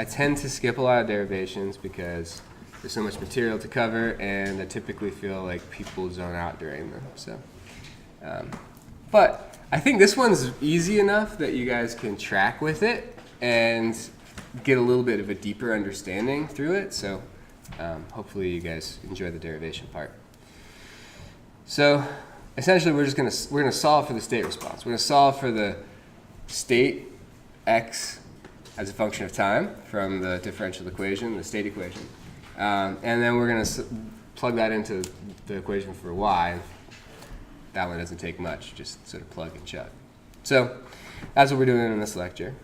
I tend to skip a lot of derivations because there's so much material to cover, and I typically feel like people zone out during them. So, but I think this one's easy enough that you guys can track with it and get a little bit of a deeper understanding through it. So hopefully you guys enjoy the derivation part. So essentially we're gonna solve for the state response. We're gonna solve for the state x as a function of time from the differential equation, the state equation. And then we're going to plug that into the equation for y. That one doesn't take much, just sort of plug and chug. So that's what we're doing in this lecture.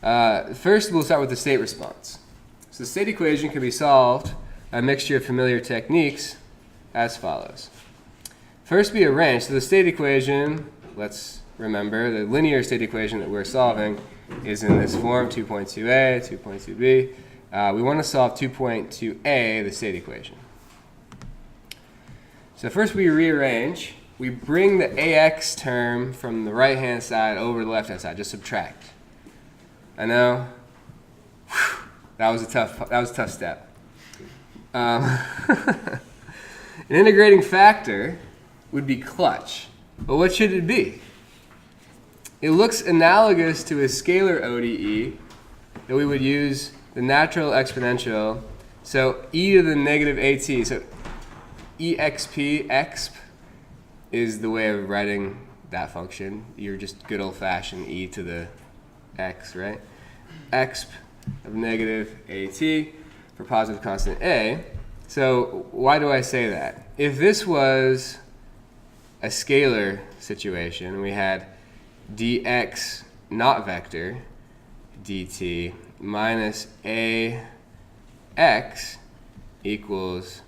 First, we'll start with the state response. So the state equation can be solved by a mixture of familiar techniques as follows. First, we arrange. So the state equation, let's remember, the linear state equation that we're solving is in this form, 2.2a, 2.2b. We want to solve 2.2a, the state equation. So first we rearrange. We bring the ax term from the right-hand side over to the left-hand side. Just subtract. I know. Whew, that was a tough step. An integrating factor would be clutch. But what should it be? It looks analogous to a scalar ODE that we would use the natural exponential, so e to the negative at, so exp is the way of writing that function. You're just good old-fashioned e to the x, right? Exp of negative at for positive constant a. So why do I say that? If this was a scalar situation, we had dx not vector dt minus ax equals,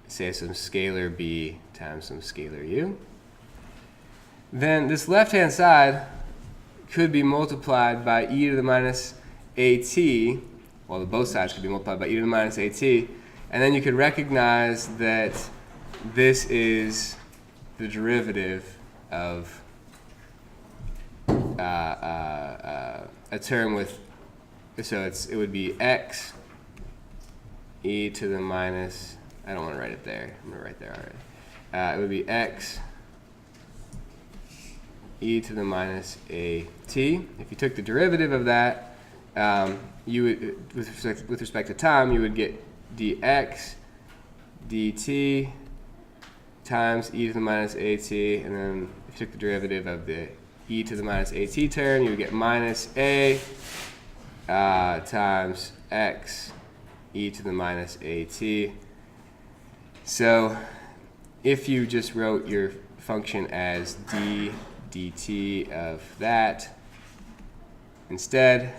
say, some scalar b times some scalar u, then this left-hand side could be multiplied by e to the minus at, well, both sides could be multiplied by e to the minus at, and then you could recognize that this is the derivative of a term with, so it would be x e to the minus, I don't want to write it there, I'm going to write there already. It would be x e to the minus at. If you took the derivative of that, you would, with respect to time, you would get dx dt times e to the minus at, and then if you took the derivative of the e to the minus at term, you would get minus a times x e to the minus at. So if you just wrote your function as d dt of that, instead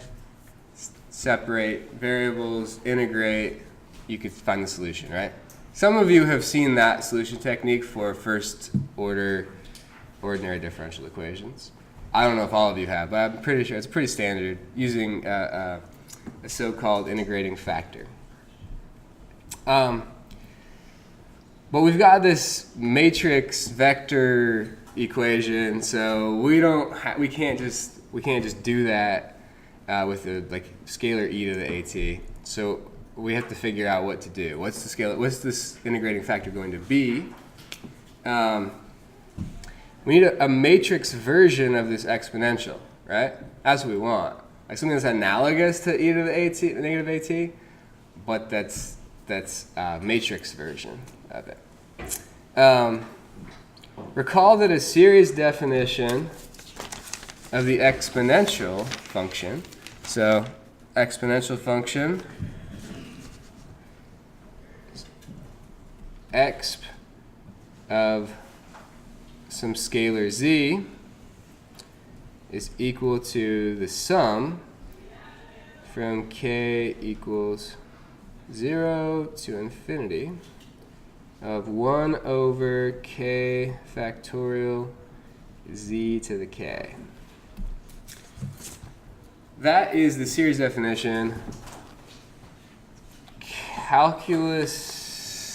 separate variables, integrate, you could find the solution, right? Some of you have seen that solution technique for first order ordinary differential equations. I don't know if all of you have, but I'm pretty sure it's pretty standard using a so-called integrating factor. But we've got this matrix vector equation, so we can't just do that with a scalar e to the at. So we have to figure out what to do. What's this integrating factor going to be? We need a matrix version of this exponential, right? That's what we want. Like something that's analogous to e to the at, negative at, but that's matrix version of it. Recall that a series definition of the exponential function, so exponential function exp of some scalar z is equal to the sum from k equals 0 to infinity of 1 over k factorial z to the k. That is the series definition. Calculus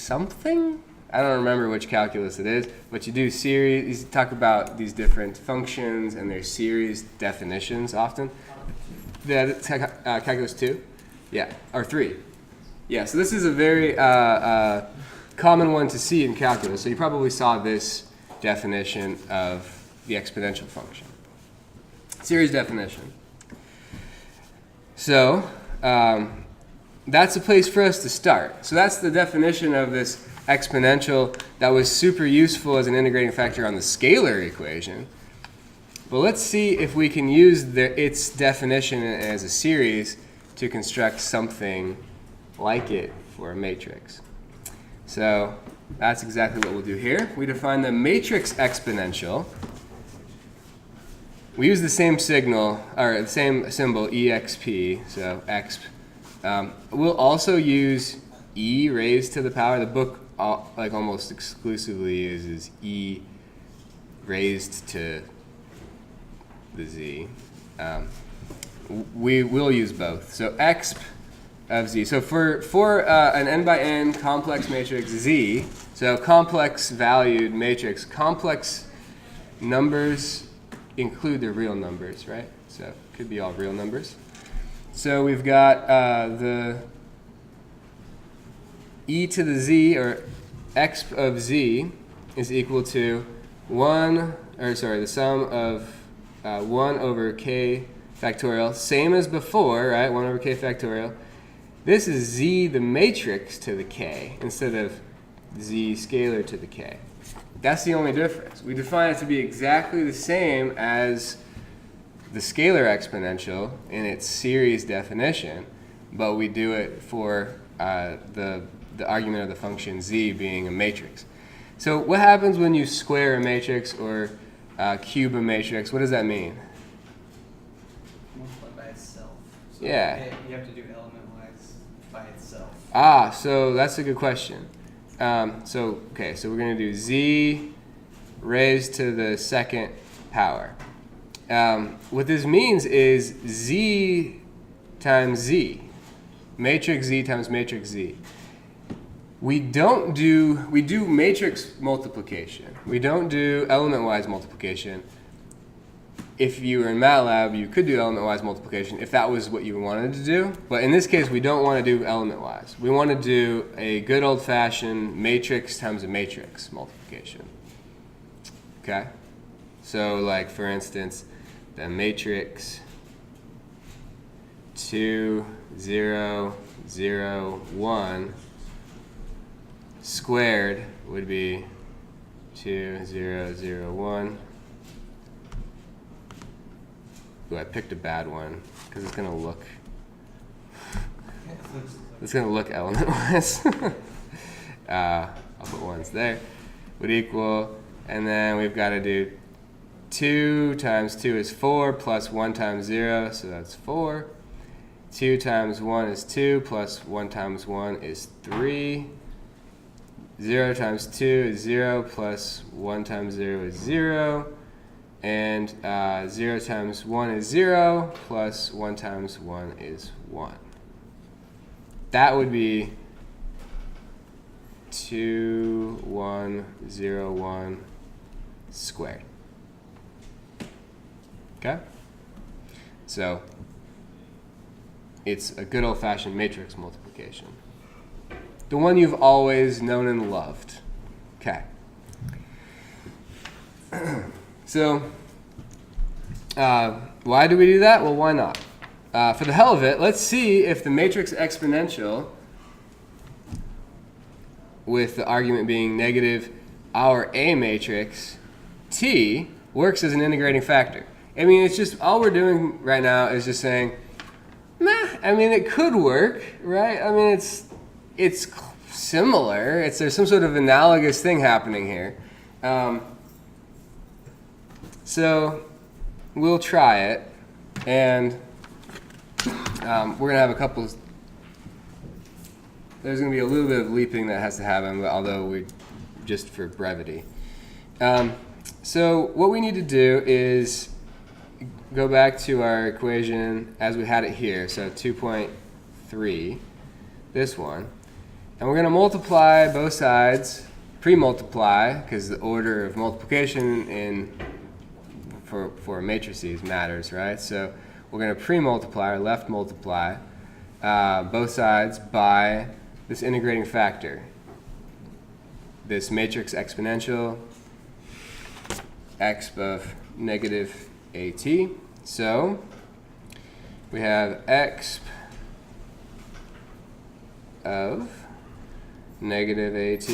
something? I don't remember which calculus it is, but you do series, you talk about these different functions and their series definitions often. calculus 2? Yeah, or 3. Yeah, so this is a very common one to see in calculus. So you probably saw this definition of the exponential function. Series definition. So that's a place for us to start. So that's the definition of this exponential that was super useful as an integrating factor on the scalar equation. But let's see if we can use its definition as a series to construct something like it for a matrix. So that's exactly what we'll do here. We define the matrix exponential. We use the same signal, or the same symbol, exp, so exp. We'll also use e raised to the power. The book almost exclusively uses e raised to the z. We will use both. So exp of z. So for an n by n complex matrix z, so complex valued matrix, complex numbers include the real numbers, right? So it could be all real numbers. So we've got the e to the z, or exp of z, is equal to the sum of 1 over k factorial, same as before, right? 1 over k factorial. This is z, the matrix, to the k, instead of z scalar to the k. That's the only difference. We define it to be exactly the same as the scalar exponential in its series definition, but we do it for the argument of the function z being a matrix. So what happens when you square a matrix or cube a matrix? What does that mean? Multiply by itself. So yeah. You have to do element-wise by itself. So that's a good question. So we're going to do z raised to the second power. What this means is z times z, matrix z times matrix z. We do matrix multiplication. We don't do element-wise multiplication. If you were in MATLAB, you could do element-wise multiplication if that was what you wanted to do. But in this case, we don't want to do element-wise. We want to do a good old-fashioned matrix times a matrix multiplication. Okay? So, like, for instance, the matrix 2, 0, 0, 1 squared would be 2, 0, 0, 1. Ooh, I picked a bad one because it's gonna look element-wise. I'll put ones there. Would equal, and then we've got to do 2 times 2 is 4 plus 1 times 0, so that's 4. 2 times 1 is 2 plus 1 times 1 is 3. 0 times 2 is 0 plus 1 times 0 is 0. And 0 times 1 is 0 plus 1 times 1 is 1. That would be 2, 1, 0, 1 squared. Okay? So it's a good old-fashioned matrix multiplication. The one you've always known and loved. Okay. So why do we do that? Well, why not? For the hell of it, let's see if the matrix exponential, with the argument being negative our A matrix, T, works as an integrating factor. I mean, it's just, all we're doing right now is just saying, meh, I mean, it could work, right? I mean, it's similar. There's some sort of analogous thing happening here. So we'll try it, and we're going to have a couple. There's going to be a little bit of leaping that has to happen, although we just for brevity. So what we need to do is go back to our equation as we had it here, so 2.3, this one. And we're going to multiply both sides, pre-multiply, because the order of multiplication for matrices matters, right? So we're going to pre-multiply or left multiply both sides by this integrating factor, this matrix exponential exp of negative at. So we have exp of negative at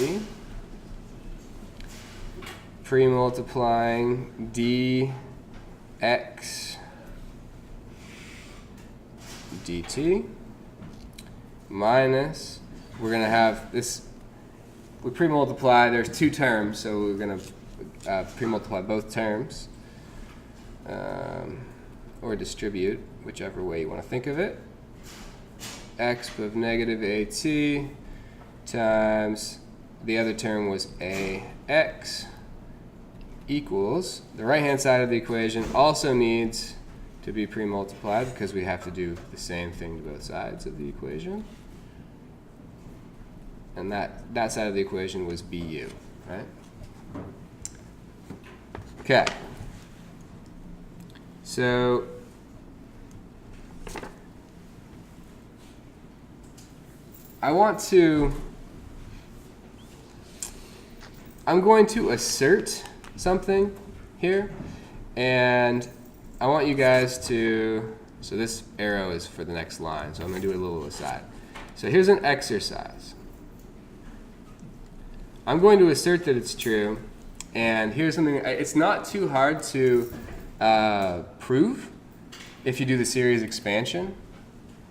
pre-multiplying dx dt minus, we're going to have this, we pre-multiply, there's two terms, so we're going to pre-multiply both terms, or distribute, whichever way you want to think of it. Exp of negative at times, the other term was ax, equals, the right-hand side of the equation also needs to be pre-multiplied because we have to do the same thing to both sides of the equation. And that side of the equation was bu, right? Okay. So I'm going to assert something here, and I want you guys to, so this arrow is for the next line, so I'm going to do a little aside. So here's an exercise. I'm going to assert that it's true, and here's something, it's not too hard to prove if you do the series expansion,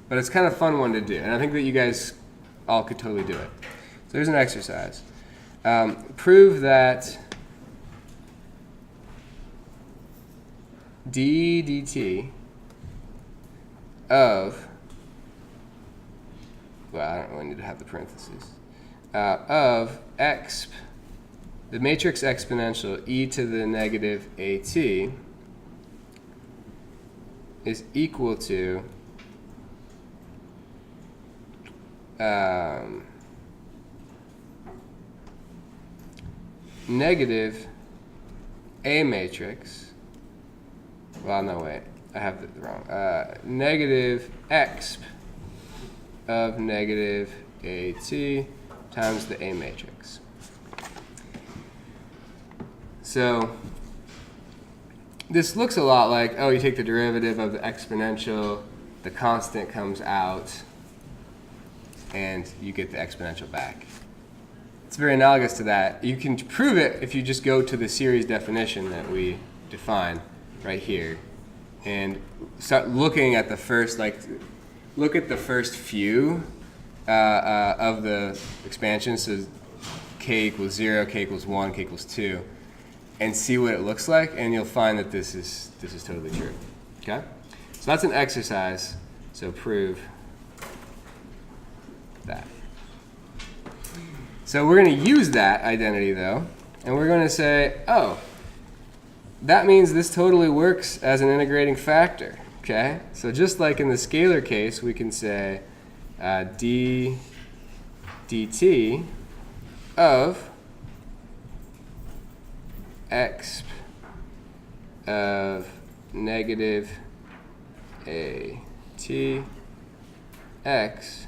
but it's kind of a fun one to do, and I think that you guys all could totally do it. So here's an exercise. Prove that d dt of, well, I don't really need to have the parentheses, of exp, the matrix exponential e to the negative at is equal to negative a matrix, well, no, wait, I have it wrong. Negative exp of negative at times the a matrix. So this looks a lot like, oh, you take the derivative of the exponential, the constant comes out, and you get the exponential back. It's very analogous to that. You can prove it if you just go to the series definition that we define right here and start looking at the first, look at the first few of the expansion. So k equals 0, k equals 1, k equals 2, and see what it looks like, and you'll find that this is totally true. Okay? So that's an exercise. So prove that. So we're going to use that identity, though, and we're going to say, oh, that means this totally works as an integrating factor. Okay? So just like in the scalar case, we can say d dt of exp of negative a t x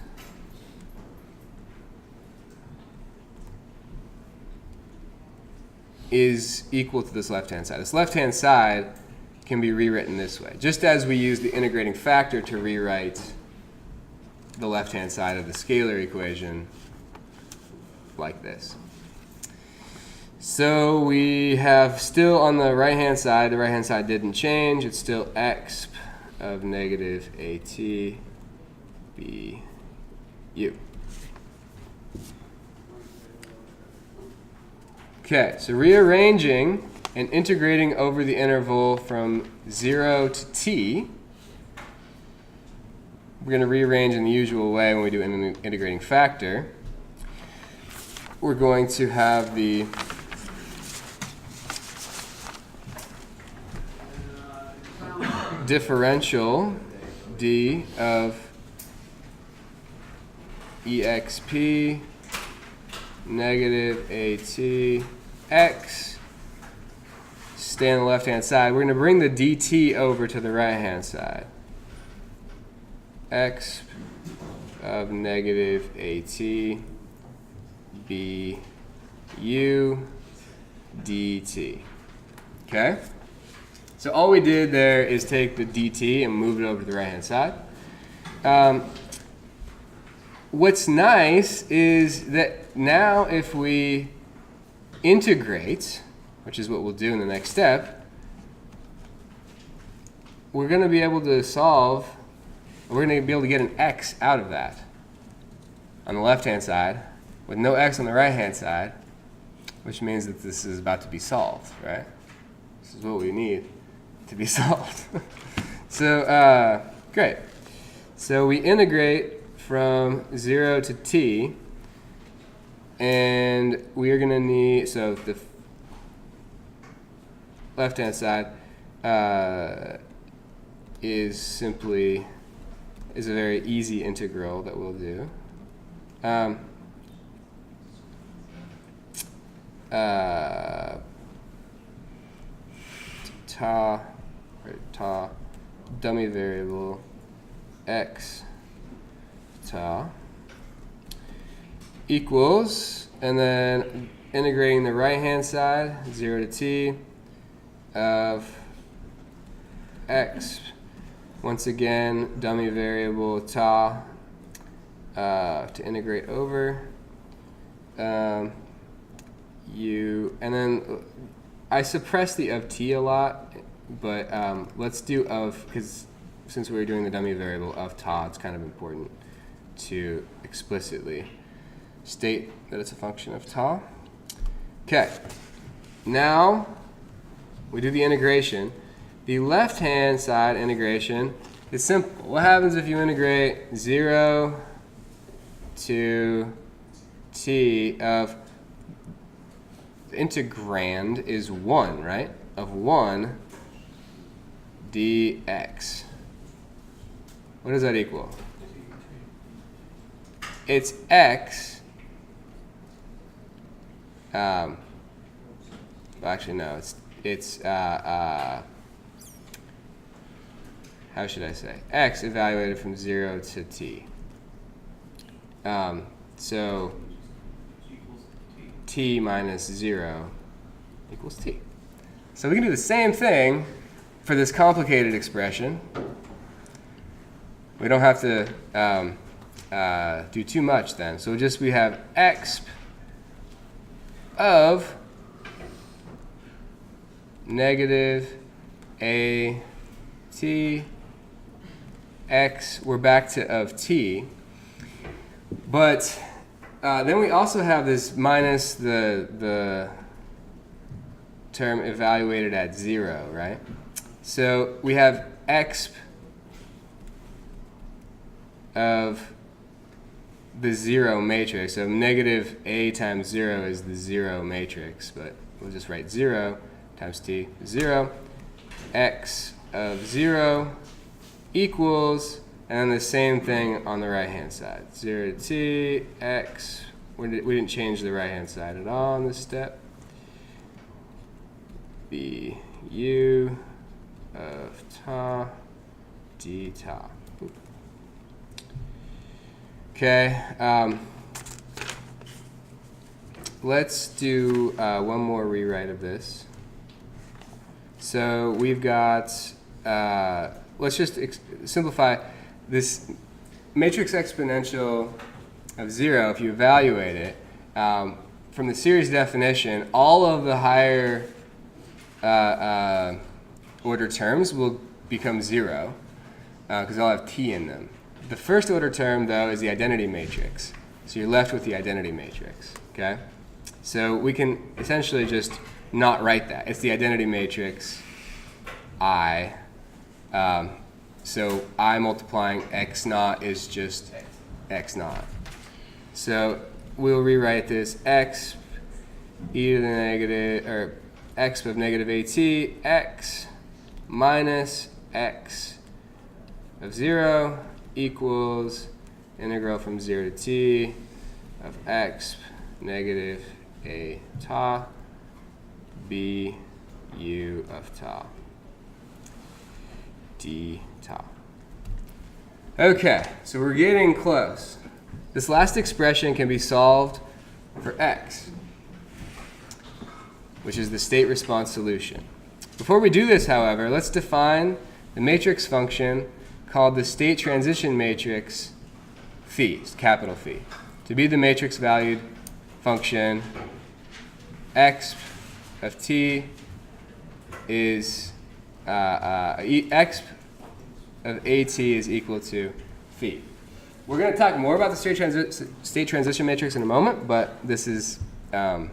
is equal to this left-hand side. This left-hand side can be rewritten this way, just as we use the integrating factor to rewrite the left-hand side of the scalar equation like this. So we have still on the right-hand side didn't change. It's still exp of negative at bu. Okay, so rearranging and integrating over the interval from 0 to t, we're going to rearrange in the usual way when we do an integrating factor. We're going to have the differential d of exp negative at x stay on the left-hand side. We're going to bring the dt over to the right-hand side. exp of negative at b u dt. Okay? So all we did there is take the dt and move it over to the right-hand side. What's nice is that now if we integrate, which is what we'll do in the next step, we're going to be able to solve, we're going to be able to get an x out of that on the left-hand side with no x on the right-hand side, which means that this is about to be solved, right? This is what we need to be solved. So, great. So we integrate from 0 to t, and we are going to need, so the left-hand side is a very easy integral that we'll do. Ta dummy variable x ta equals, and then integrating the right hand side 0 to t of x, once again dummy variable ta to integrate over u, and then I suppress the of t a lot, but let's do of, because since we were doing the dummy variable of ta, it's kind of important to explicitly state that it's a function of ta. Okay, now we do the integration. The left-hand side integration is simple. What happens if you integrate 0 to t of, the integrand is 1, right? Of 1 dx. What does that equal? It's x. Actually, no. It's how should I say? X evaluated from 0 to t. So t minus 0 equals t. So we can do the same thing for this complicated expression. We don't have to do too much then. So we have exp of negative a t x. We're back to of t. But then we also have this minus the term evaluated at 0, right? So we have exp of the 0 matrix. So negative a times 0 is the 0 matrix, but we'll just write 0 times t, 0. X of 0 equals, and then the same thing on the right-hand side. 0 to t, x. We didn't change the right-hand side at all in this step. B u of ta d ta. Okay, let's do one more rewrite of this. So we've got, let's just simplify this matrix exponential of 0. If you evaluate it, from the series definition, all of the higher order terms will become 0 because they'll have t in them. The first order term, though, is the identity matrix. So you're left with the identity matrix, okay? So we can essentially just not write that. It's the identity matrix I. So I multiplying x naught is just x naught. So we'll rewrite this x e to the negative, or x of negative at, x minus x of 0 equals integral from 0 to t of x negative a ta b u of ta d ta. Okay, so we're getting close. This last expression can be solved for x, which is the state response solution. Before we do this, however, let's define the matrix function called the state transition matrix phi, capital Phi, to be the matrix valued function x of t is x of at is equal to phi. We're going to talk more about the state transition matrix in a moment, but this is the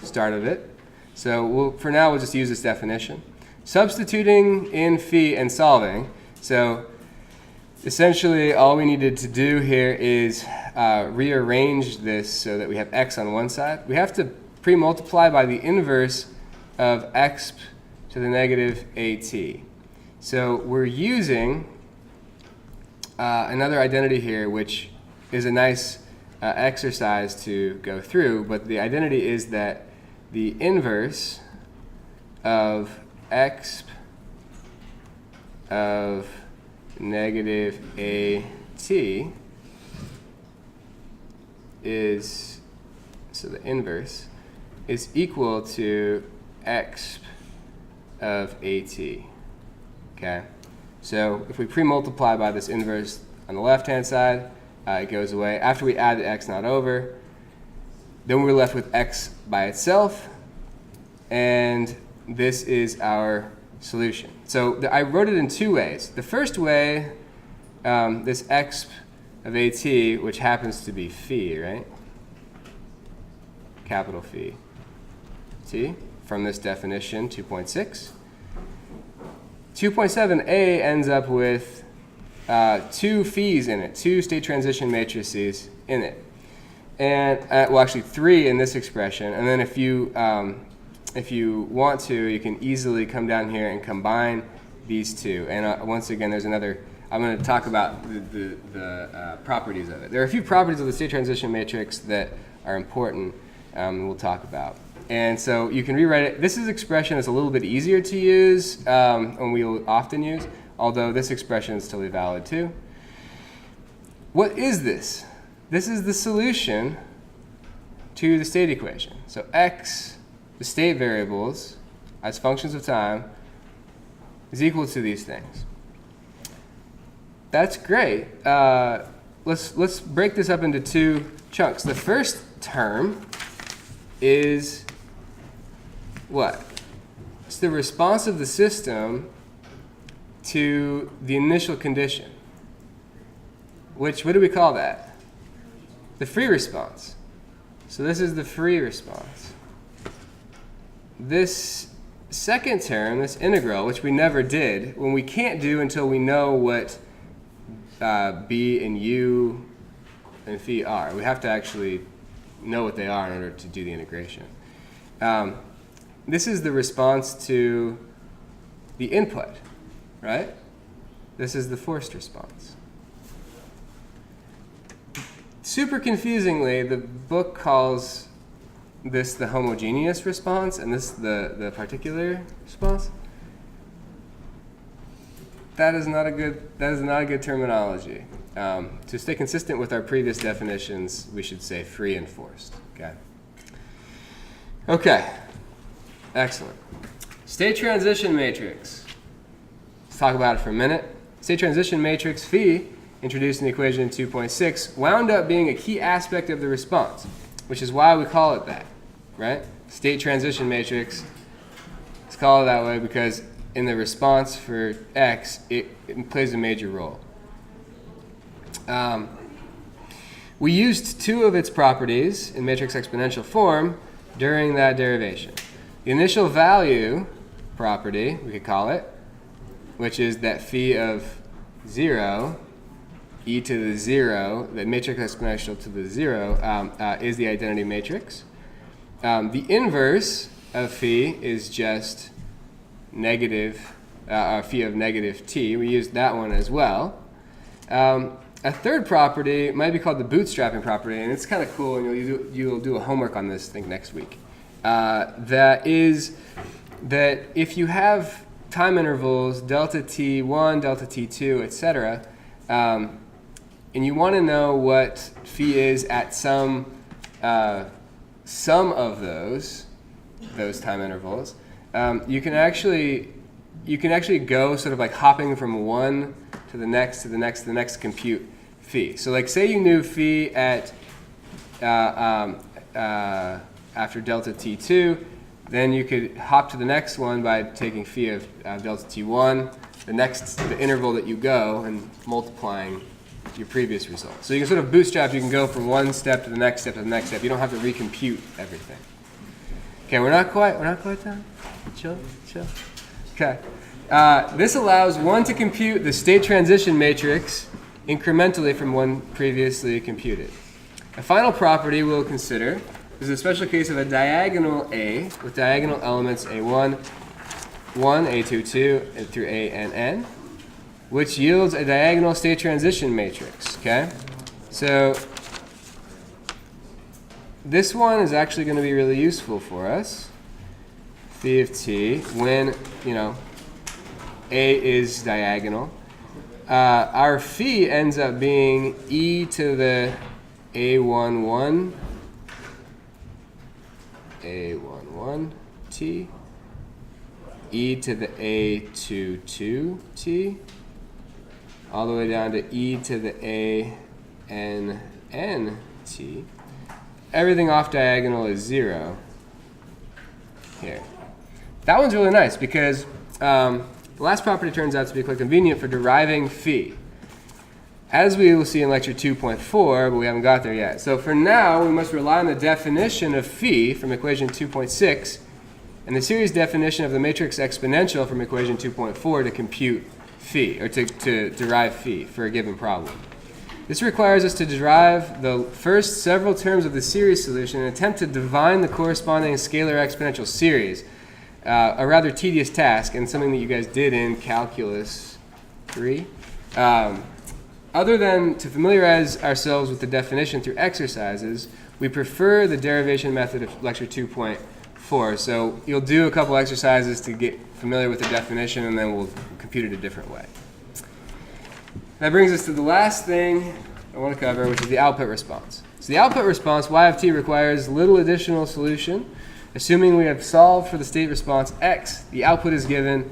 start of it. So for now, we'll just use this definition. Substituting in phi and solving. So essentially, all we needed to do here is rearrange this so that we have x on one side. We have to pre-multiply by the inverse of x to the negative at. So we're using another identity here, which is a nice exercise to go through, but the identity is that the inverse of x of negative at is, so the inverse is equal to x of at. Okay, so if we pre-multiply by this inverse on the left-hand side, it goes away. After we add the x naught over, then we're left with x by itself, and this is our solution. So I wrote it in two ways. The first way, this x of at, which happens to be phi, right? Capital Phi t, from this definition, 2.6. 2.7a ends up with two phis in it, two state transition matrices in it. And, well, actually three in this expression. And then if you want to, you can easily come down here and combine these two. And once again, there's another, I'm going to talk about the properties of it. There are a few properties of the state transition matrix that are important, we'll talk about. And so you can rewrite it. This expression is a little bit easier to use, and we'll often use, although this expression is totally valid too. What is this? This is the solution to the state equation. So x, the state variables, as functions of time, is equal to these things. That's great. Let's break this up into two chunks. The first term is what? It's the response of the system to the initial condition. What do we call that? The free response. So this is the free response. This second term, this integral, which we never did, when we can't do until we know what b and u and phi are. We have to actually know what they are in order to do the integration. This is the response to the input, right? This is the forced response. Super confusingly, the book calls this the homogeneous response and this the particular response. That is not a good terminology. To stay consistent with our previous definitions, we should say free and forced. Okay. Excellent. State transition matrix. Let's talk about it for a minute. State transition matrix phi, introduced in the equation in 2.6, wound up being a key aspect of the response, which is why we call it that, right? State transition matrix. It's called that way because in the response for x, it plays a major role. We used two of its properties in matrix exponential form during that derivation. The initial value property, we could call it, which is that phi of 0, e to the 0, the matrix exponential to the 0, is the identity matrix. The inverse of phi is just negative, phi of negative t. We used that one as well. A third property might be called the bootstrapping property, and it's kind of cool, and you'll do a homework on this, I think, next week. That is that if you have time intervals, delta t1, delta t2, etc. And you want to know what phi is at some of those time intervals. You can actually go sort of like hopping from one to the next to the next to the next compute phi. So like say you knew phi at after delta t2, then you could hop to the next one by taking phi of delta t1, the interval that you go, and multiplying your previous result. So you can sort of bootstrap. You can go from one step to the next step to the next step. You don't have to recompute everything. Okay, we're not quite done. Chill. Okay. This allows one to compute the state transition matrix incrementally from one previously computed. A final property we'll consider is a special case of a diagonal A with diagonal elements A1, 1, A2, 2, and through A and N, which yields a diagonal state transition matrix. Okay, so this one is actually going to be really useful for us. Phi of t when A is diagonal. Our phi ends up being e to the A11 t, e to the A22 t, all the way down to e to the ANN t. Everything off diagonal is 0 here. That one's really nice because the last property turns out to be quite convenient for deriving phi, as we will see in lecture 2.4, but we haven't got there yet. So for now, we must rely on the definition of phi from equation 2.6 and the series definition of the matrix exponential from equation 2.4 to compute phi, or to derive phi for a given problem. This requires us to derive the first several terms of the series solution and attempt to divine the corresponding scalar exponential series, a rather tedious task and something that you guys did in Calculus 3. Other than to familiarize ourselves with the definition through exercises, we prefer the derivation method of lecture 2.4. So you'll do a couple exercises to get familiar with the definition, and then we'll compute it a different way. That brings us to the last thing I want to cover, which is the output response. So the output response, y of t, requires little additional solution. Assuming we have solved for the state response x, the output is given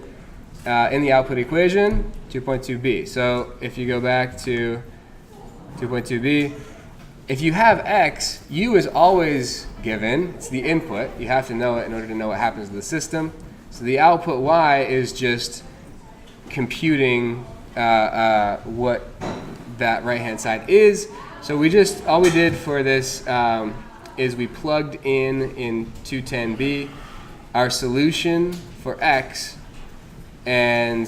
in the output equation, 2.2b. So if you go back to 2.2b, if you have x, u is always given. It's the input. You have to know it in order to know what happens to the system. So the output y is just computing what that right-hand side is. So all we did for this is we plugged in 210b our solution for x, and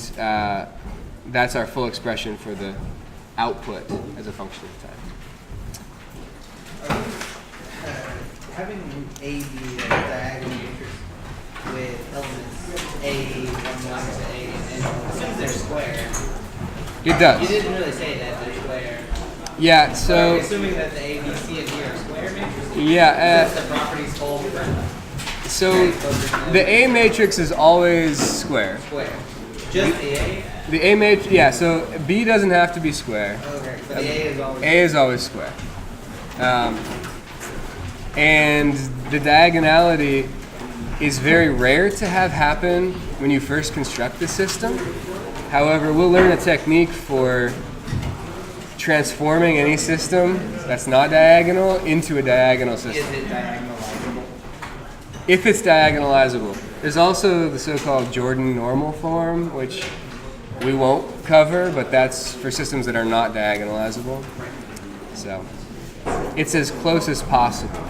that's our full expression for the output as a function of time. Having A be a diagonal matrix with elements A1 to A and assumes they're square. It does. You didn't really say that they're square. Yeah, so Assuming that the A, B, C, and D are square matrices. Yeah. Since the properties hold for So the A matrix is always square. square. Just the A? The A matrix, yeah. So B doesn't have to be square. Okay, so the A is always A is always square. And the diagonality is very rare to have happen when you first construct the system. However, we'll learn a technique for transforming any system that's not diagonal into a diagonal system. Is it diagonalizable? If it's diagonalizable. There's also the so-called Jordan normal form, which we won't cover, but that's for systems that are not diagonalizable. So it's as close as possible.